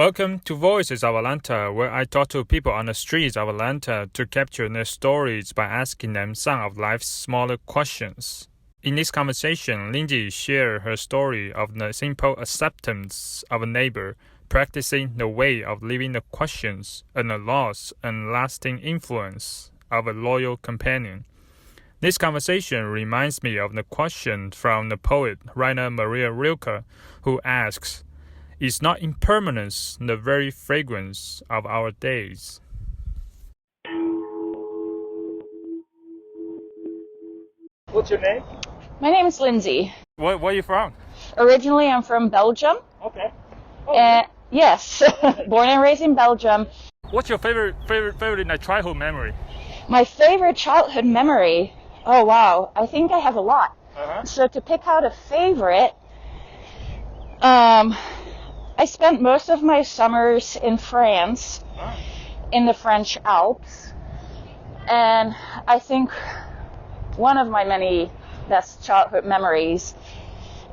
Welcome to Voices of Atlanta, where I talk to people on the streets of Atlanta to capture their stories by asking them some of life's smaller questions. In this conversation, Lindsay shared her story of the simple acceptance of a neighbor, practicing the way of living the questions, and the loss and lasting influence of a loyal companion. This conversation reminds me of the question from the poet Rainer Maria Rilke, who asks, "Is not impermanence the very fragrance of our days?" What's your name? My name is Lindsay. Where are you from? Originally, I'm from Belgium. Okay. Oh, yes, born and raised in Belgium. What's your favorite childhood memory? My favorite childhood memory? Oh, wow. I think I have a lot. So to pick out a favorite, I spent most of my summers in France, in the French Alps, and I think one of my many best childhood memories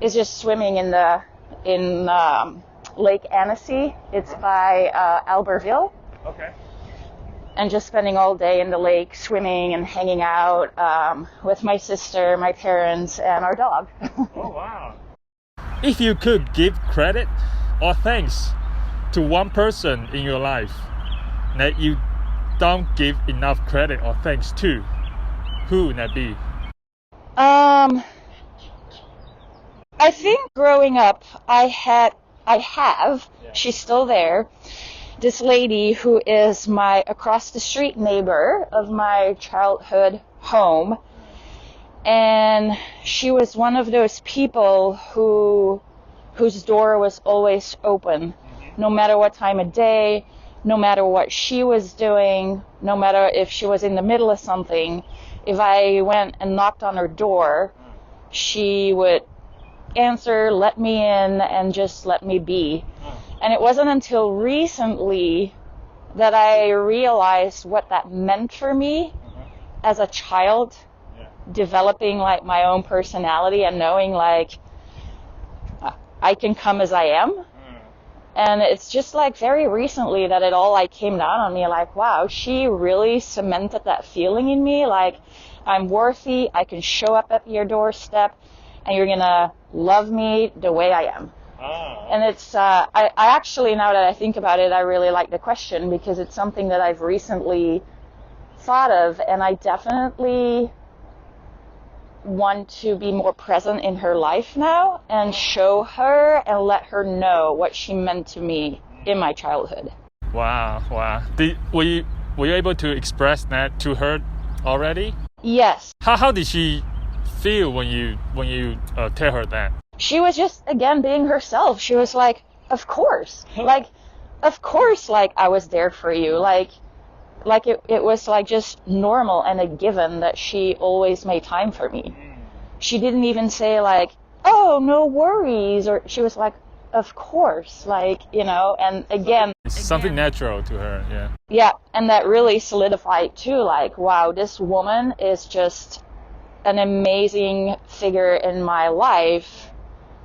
is just swimming in Lake Annecy. It's by Albertville. Okay. And just spending all day in the lake, swimming and hanging out with my sister, my parents, and our dog. Oh, wow. If you could give credit or thanks to one person in your life that you don't give enough credit or thanks to, who would that be? I think growing up, I have, she's still there, this lady who is my across the street neighbor of my childhood home. And she was one of those people whose door was always open, no matter what time of day, no matter what she was doing, no matter if she was in the middle of something. If I went and knocked on her door, she would answer, let me in, and just let me be. And it wasn't until recently that I realized what that meant for me as a child, developing like my own personality and knowing like I can come as I am. And it's just like very recently that it all like came down on me like, wow, she really cemented that feeling in me. Like I'm worthy, I can show up at your doorstep and you're gonna love me the way I am. And it's, I actually, now that I think about it, I really like the question because it's something that I've recently thought of, and I definitely want to be more present in her life now and show her and let her know what she meant to me in my childhood. Wow. Were you able to express that to her already? Yes. How did she feel when you tell her that? She was just, again, being herself. She was like, of course. Like I was there for you. Like it was like just normal and a given that she always made time for me. She didn't even say like, oh, no worries. Or she was like, of course. Like, and again. It's something natural to her, yeah. Yeah, and that really solidified too. Like, wow, this woman is just an amazing figure in my life.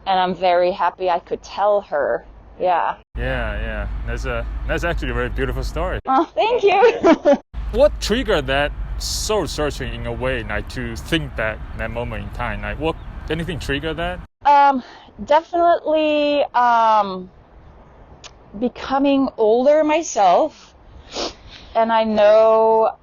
And I'm very happy I could tell her. Yeah. Yeah. That's actually a very beautiful story. Oh, thank you. What triggered that soul searching in a way, like to think back that moment in time? Like anything triggered that? Definitely becoming older myself. And I know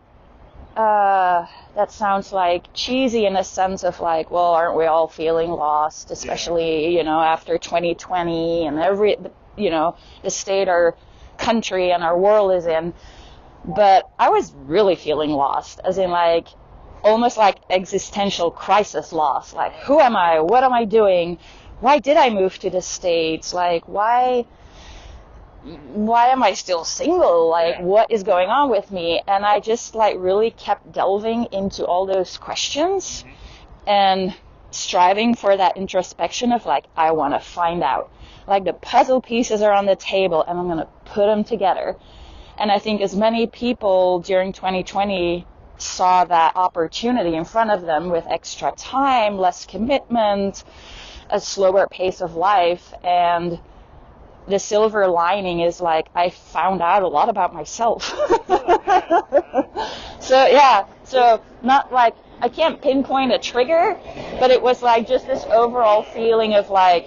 that sounds like cheesy in a sense of like, well, aren't we all feeling lost, especially, after 2020 and the state our country and our world is in. But I was really feeling lost, as in like, almost like existential crisis loss. Like, who am I? What am I doing? Why did I move to the States? Like, why am I still single? Like, what is going on with me? And I just like really kept delving into all those questions and striving for that introspection of like, I want to find out. Like the puzzle pieces are on the table and I'm going to put them together. And I think as many people during 2020 saw that opportunity in front of them with extra time, less commitment, a slower pace of life, and the silver lining is like I found out a lot about myself. So not like I can't pinpoint a trigger, but it was like just this overall feeling of like,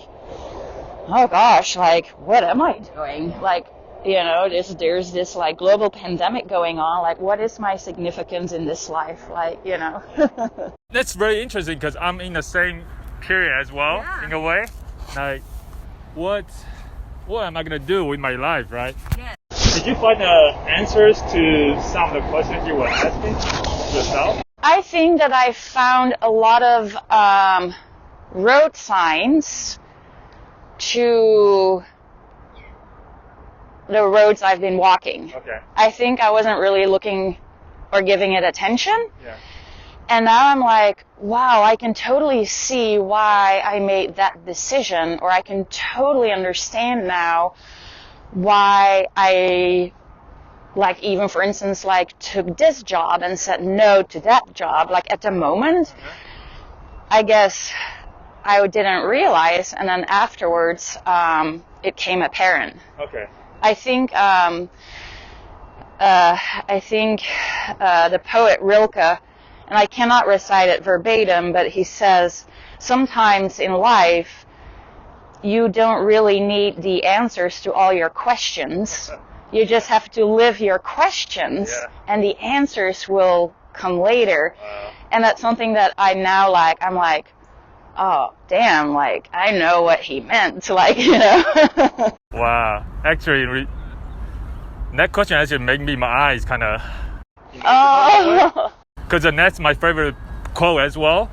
oh gosh, like what am I doing? Like, there's this like global pandemic going on. Like, what is my significance in this life? Like, That's very interesting because I'm in the same period as well, in a way. Like, what am I gonna do with my life, right? Yeah. Did you find the answers to some of the questions you were asking yourself? I think that I found a lot of road signs to the roads I've been walking. Okay. I think I wasn't really looking or giving it attention. Yeah. And now I'm like, wow, I can totally see why I made that decision, or I can totally understand now why I, like, even for instance, like took this job and said no to that job. Like at the moment, I guess I didn't realize, and then afterwards, it came apparent. Okay. I think the poet Rilke, and I cannot recite it verbatim, but he says, sometimes in life, you don't really need the answers to all your questions. You just have to live your questions, and the answers will come later. And that's something that I now like. I'm like, oh, damn, like, I know what he meant, like, Wow. Actually, that question actually made me, my eyes kind of... Oh. Because that's my favorite quote as well.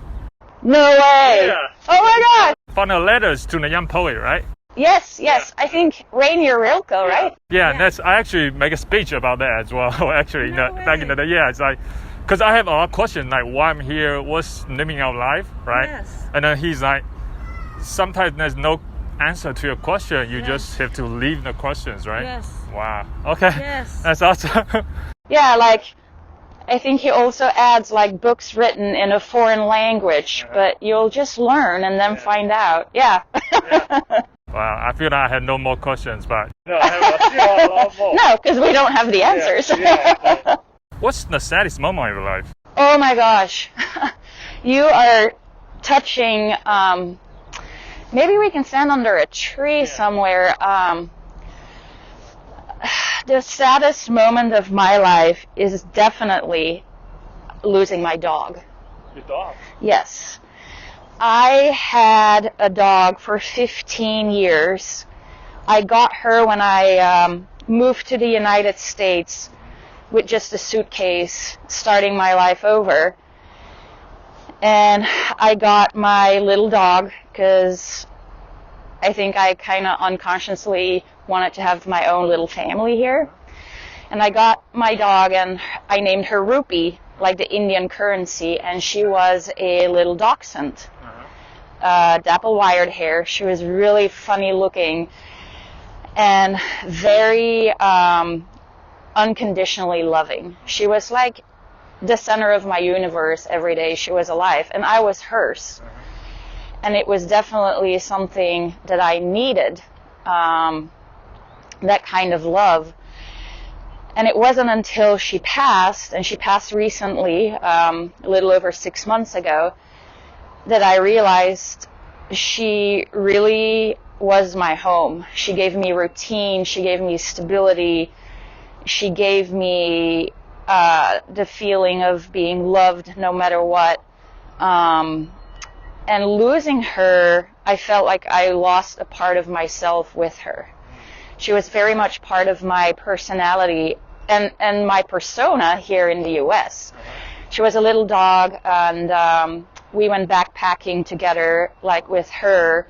No way. Yeah. Oh my God. From the letters to the young poet, right? Yes. I think Rainer Rilke, right? Yeah, that's, I actually make a speech about that as well. Actually, back in the day, it's like, because I have a lot of questions, like why I'm here, what's living our life, right? Yes. And then he's like, sometimes there's no answer to your question, you just have to leave the questions, right? Yes. Wow. Okay. Yes. That's awesome. Yeah, like, I think he also adds like books written in a foreign language, but you'll just learn and then find out. Yeah. Wow, I feel that I had no more questions, but no, I have a lot more. No, because we don't have the answers. What's the saddest moment of your life? Oh my gosh. You are touching, maybe we can stand under a tree somewhere. The saddest moment of my life is definitely losing my dog. Your dog? Yes. I had a dog for 15 years. I got her when I moved to the United States with just a suitcase, starting my life over. And I got my little dog because I think I kind of unconsciously wanted to have my own little family here. And I got my dog and I named her Rupee, like the Indian currency, and she was a little dachshund. Dapple-wired hair. She was really funny looking and very unconditionally loving. She was like the center of my universe every day she was alive, and I was hers. And it was definitely something that I needed, that kind of love. And it wasn't until she passed, and she passed recently, a little over 6 months ago, that I realized she really was my home. She gave me routine, she gave me stability, she gave me the feeling of being loved no matter what. And losing her, I felt like I lost a part of myself with her. She was very much part of my personality and my persona here in the US. She was a little dog, and we went backpacking together, like with her,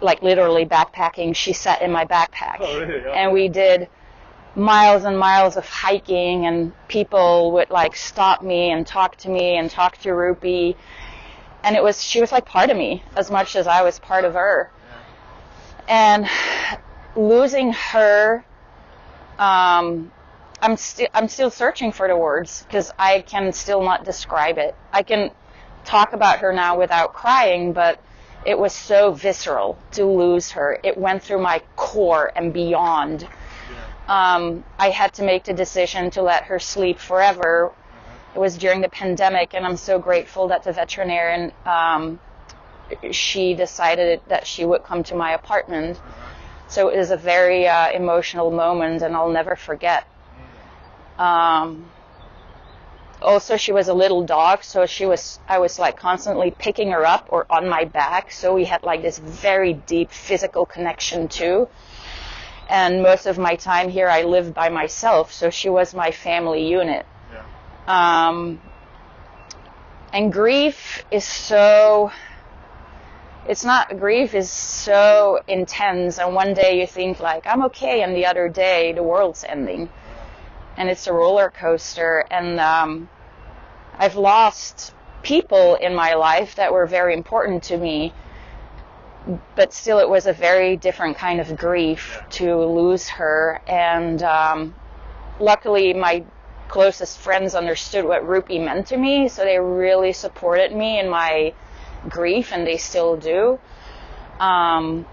like literally backpacking. She sat in my backpack. Oh, really? Okay. And we did miles and miles of hiking, and people would like stop me and talk to me and talk to Rupee. And she was like part of me as much as I was part of her. And losing her, I'm still searching for the words because I can still not describe it. I can talk about her now without crying, but it was so visceral to lose her. It went through my core and beyond. I had to make the decision to let her sleep forever. It was during the pandemic, and I'm so grateful that the veterinarian, she decided that she would come to my apartment. So it was a very emotional moment, and I'll never forget. Also, she was a little dog, so I was like constantly picking her up or on my back. So we had like this very deep physical connection too. And most of my time here, I lived by myself, so she was my family unit. Yeah. And grief is so intense, and one day you think like, I'm okay, and the other day the world's ending. And it's a roller coaster, and I've lost people in my life that were very important to me, but still it was a very different kind of grief to lose her. And luckily my closest friends understood what Rupi meant to me, so they really supported me in my grief, and they still do. But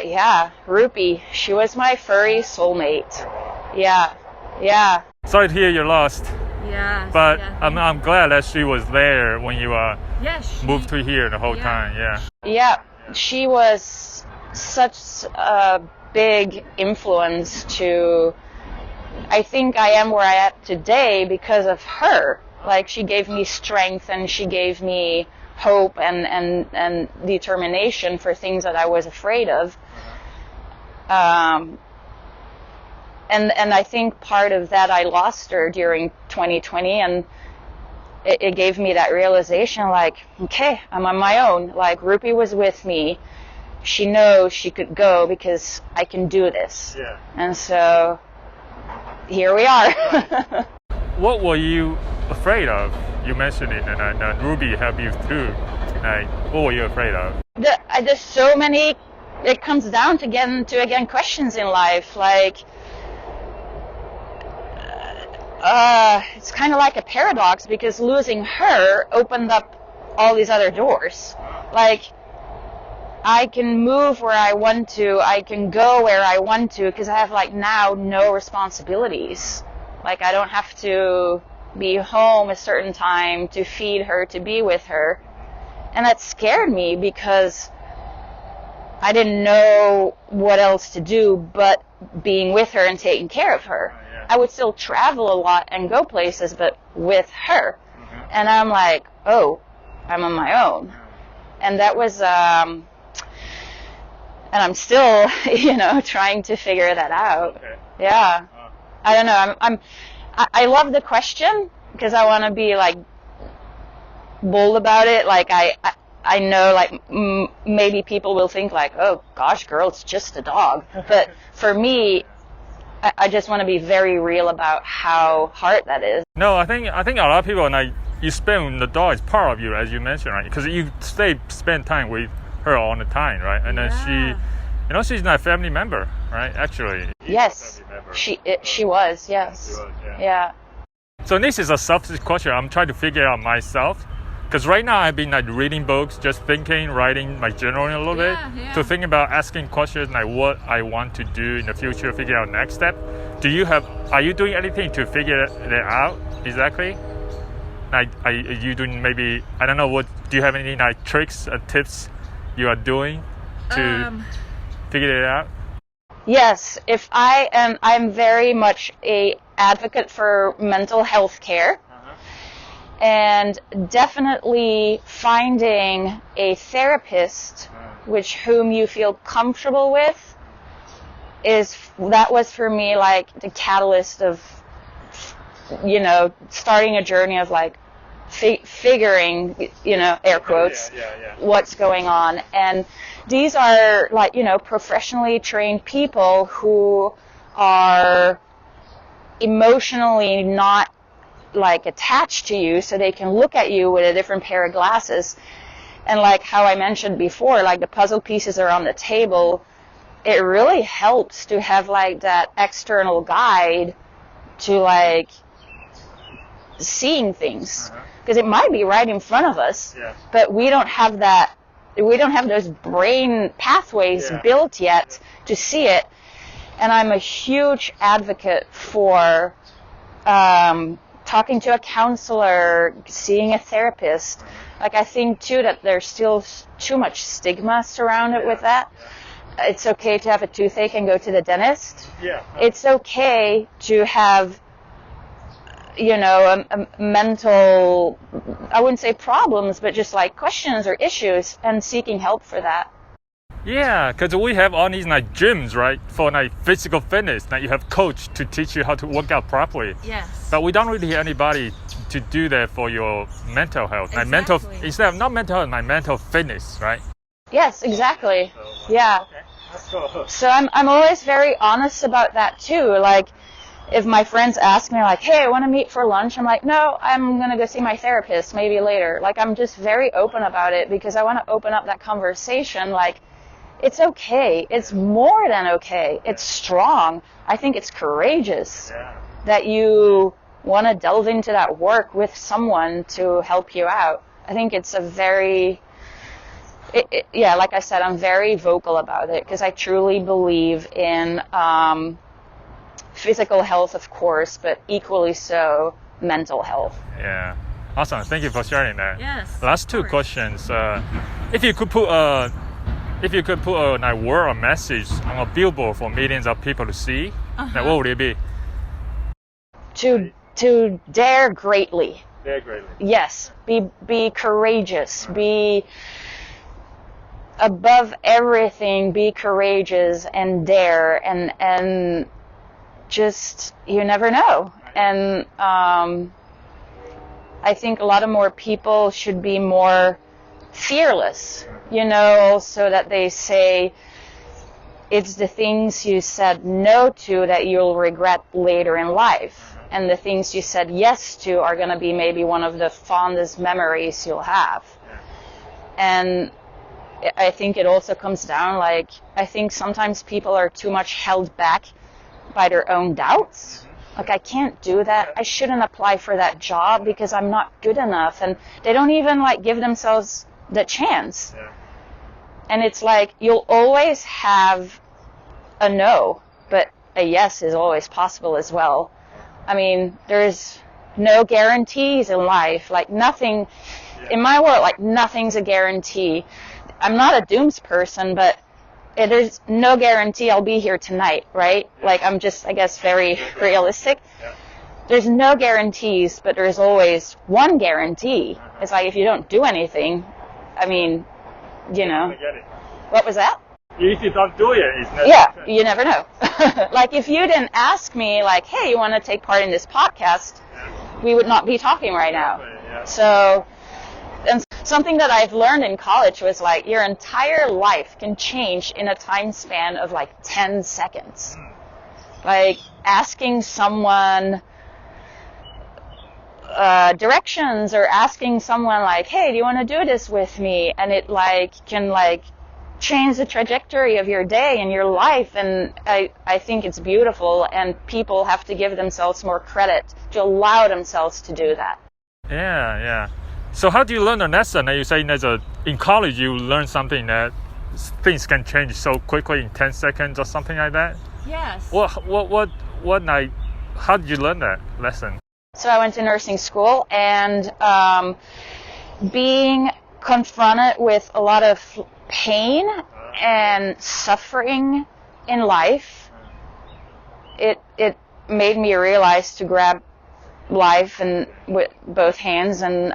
yeah, Rupi, she was my furry soulmate. Yeah. Sorry to hear you're lost. Yeah. But yeah. I'm glad that she was there when you moved to here the whole time. Yeah, she was such a big influence to, I think I am where I am today because of her. Like, she gave me strength, and she gave me hope and determination for things that I was afraid of. And I think part of that, I lost her during 2020, and it gave me that realization, like, okay, I'm on my own. Like, Rupi was with me. She knows she could go because I can do this. Yeah. And so here we are. What were you afraid of? You mentioned it, and Ruby helped you through. Like, what were you afraid of? There's so many. It comes down to questions in life, like. It's kind of like a paradox, because losing her opened up all these other doors. Like, I can move where I want to, I can go where I want to, because I have like now no responsibilities. Like, I don't have to be home a certain time to feed her, to be with her. And that scared me because I didn't know what else to do but being with her and taking care of her. I would still travel a lot and go places, but with her. And I'm like, oh, I'm on my own. And that was, and I'm still, trying to figure that out. Okay. Yeah. I don't know. I love the question because I want to be like bold about it. Like, I know, like, maybe people will think like, oh gosh, girl, it's just a dog. But for me, I just want to be very real about how hard that is. No, I think a lot of people, like, you spend the dog is part of you, as you mentioned, right? Because you spend time with her all the time, right? And then she's not a family member, right? Actually. Yes, she was. Yes. She was, yeah. So this is a selfish question I'm trying to figure out myself. Because right now I've been like reading books, just thinking, writing, like journaling a little bit, to think about asking questions like what I want to do in the future, figure out next step. Are you doing anything to figure that out exactly? Like, are you doing maybe, I don't know, do you have any like tricks or tips you are doing to figure it out? Yes, I'm very much a advocate for mental health care. And definitely finding a therapist whom you feel comfortable with that was for me like the catalyst of, starting a journey of like figuring, air quotes, what's going on. And these are like, professionally trained people who are emotionally not like attached to you, so they can look at you with a different pair of glasses. And like how I mentioned before, like the puzzle pieces are on the table, it really helps to have like that external guide to like seeing things, because it might be right in front of us, but we don't have that we don't have those brain pathways built yet to see it. And I'm a huge advocate for talking to a counselor, seeing a therapist. Like, I think too that there's still too much stigma surrounded with that. It's okay to have a toothache and go to the dentist. It's okay to have, a mental, I wouldn't say problems, but just like questions or issues, and seeking help for that. Yeah, because we have all these like gyms, right, for like physical fitness. Like you have coach to teach you how to work out properly. Yes. But we don't really have anybody to do that for your mental health. Exactly. Like instead of not mental health, like mental fitness, right? Yes, exactly. Yeah. Okay, that's cool. So I'm always very honest about that too. Like, if my friends ask me like, hey, I want to meet for lunch, I'm like, no, I'm going to go see my therapist maybe later. Like, I'm just very open about it because I want to open up that conversation. Like, it's okay. It's more than okay. It's strong. I think it's courageous that you want to delve into that work with someone to help you out. I think it's a very, like I said, I'm very vocal about it because I truly believe in physical health, of course, but equally so mental health. Yeah. Awesome. Thank you for sharing that. Yes. Last two questions. If you could put a like word or message on a billboard for millions of people to see, then what would it be? To dare greatly. Dare greatly. Yes. Be courageous. Be above everything. Be courageous and dare and just, you never know. And I think a lot of more people should be more fearless, so that they say it's the things you said no to that you'll regret later in life. And the things you said yes to are going to be maybe one of the fondest memories you'll have. And I think it also comes down, like, I think sometimes people are too much held back by their own doubts. Like, I can't do that. I shouldn't apply for that job because I'm not good enough. And they don't even like give themselves the chance. And it's like, you'll always have a no, but a yes is always possible as well. I mean, there's no guarantees in life. Like, nothing in my world, like, nothing's a guarantee. I'm not a dooms person, but there's no guarantee I'll be here tonight, right? Like, I'm just, I guess, very realistic. There's no guarantees, but there's always one guarantee. It's like, if you don't do anything, I mean, What was that? If you don't do it, it's never. Yeah, you never know. Like, if you didn't ask me, like, hey, you want to take part in this podcast, we would not be talking right now. So, and something that I've learned in college was, like, your entire life can change in a time span of, like, 10 seconds. Like, asking someone directions or asking someone, like, hey, do you want to do this with me? And it, like, can, like, change the trajectory of your day and your life. And I think it's beautiful, and people have to give themselves more credit to allow themselves to do that. Yeah. So how do you learn a lesson? Are you saying that in college you learn something that things can change so quickly in 10 seconds or something like that? Yes. What like, how did you learn that lesson? So I went to nursing school, and being confronted with a lot of pain and suffering in life, it made me realize to grab life and with both hands. And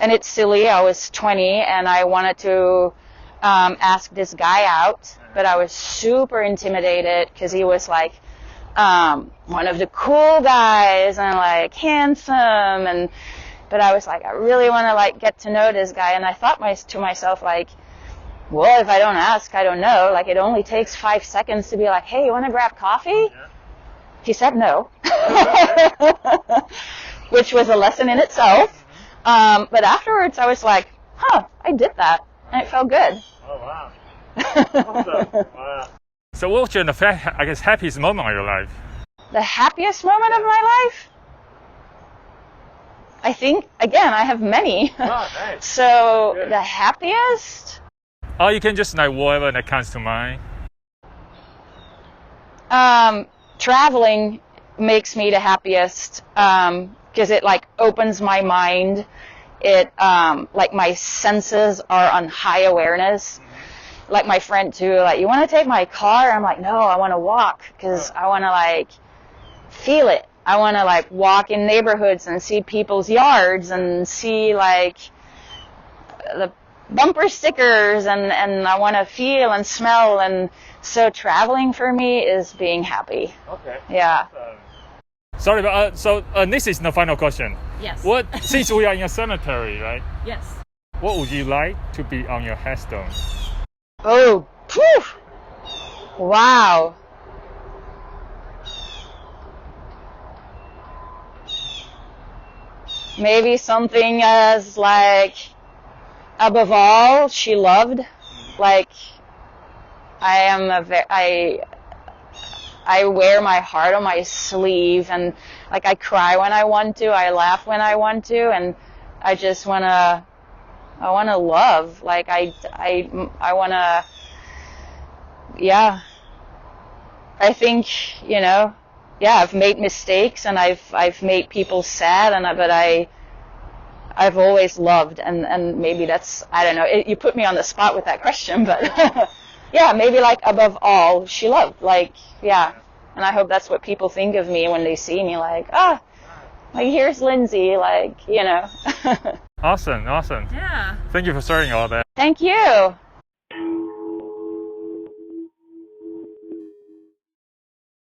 it's silly. I was 20 and I wanted to ask this guy out, but I was super intimidated because he was like one of the cool guys and like handsome, but I was like, I really want to like get to know this guy. And I thought to myself, like, well, if I don't ask, I don't know. Like, it only takes 5 seconds to be like, hey, you want to grab coffee? Yeah. He said no, which was a lesson in itself. But afterwards, I was like, I did that, and it felt good. Oh, wow. Awesome. Wow. So what was your, I guess, happiest moment of your life? The happiest moment of my life? I think, again, I have many. Oh, nice. So Good. the happiest? Oh, you can just like whatever that comes to mind. Traveling makes me the happiest because it like opens my mind. It like my senses are on high awareness. Like my friend too, like, you want to take my car? I'm like, no, I want to walk because I want to like feel it. I want to like walk in neighborhoods and see people's yards and see like the bumper stickers and I want to feel and smell, and so traveling for me is being happy. Okay. Yeah. Sorry, but this is the final question. Yes. What, since we are in a cemetery, right? Yes. What would you like to be on your headstone? Oh, phew. Wow. Maybe something as like, above all, she loved. Like, I wear my heart on my sleeve, and like I cry when I want to, I laugh when I want to, and I just I wanna love. Like I wanna, yeah. I think, yeah, I've made mistakes and I've made people sad, but I've always loved, and maybe that's, I don't know, you put me on the spot with that question, but yeah, maybe like above all, she loved, like, yeah. And I hope that's what people think of me when they see me, like, like, here's Lindsay, like, Awesome. Yeah. Thank you for sharing all that. Thank you.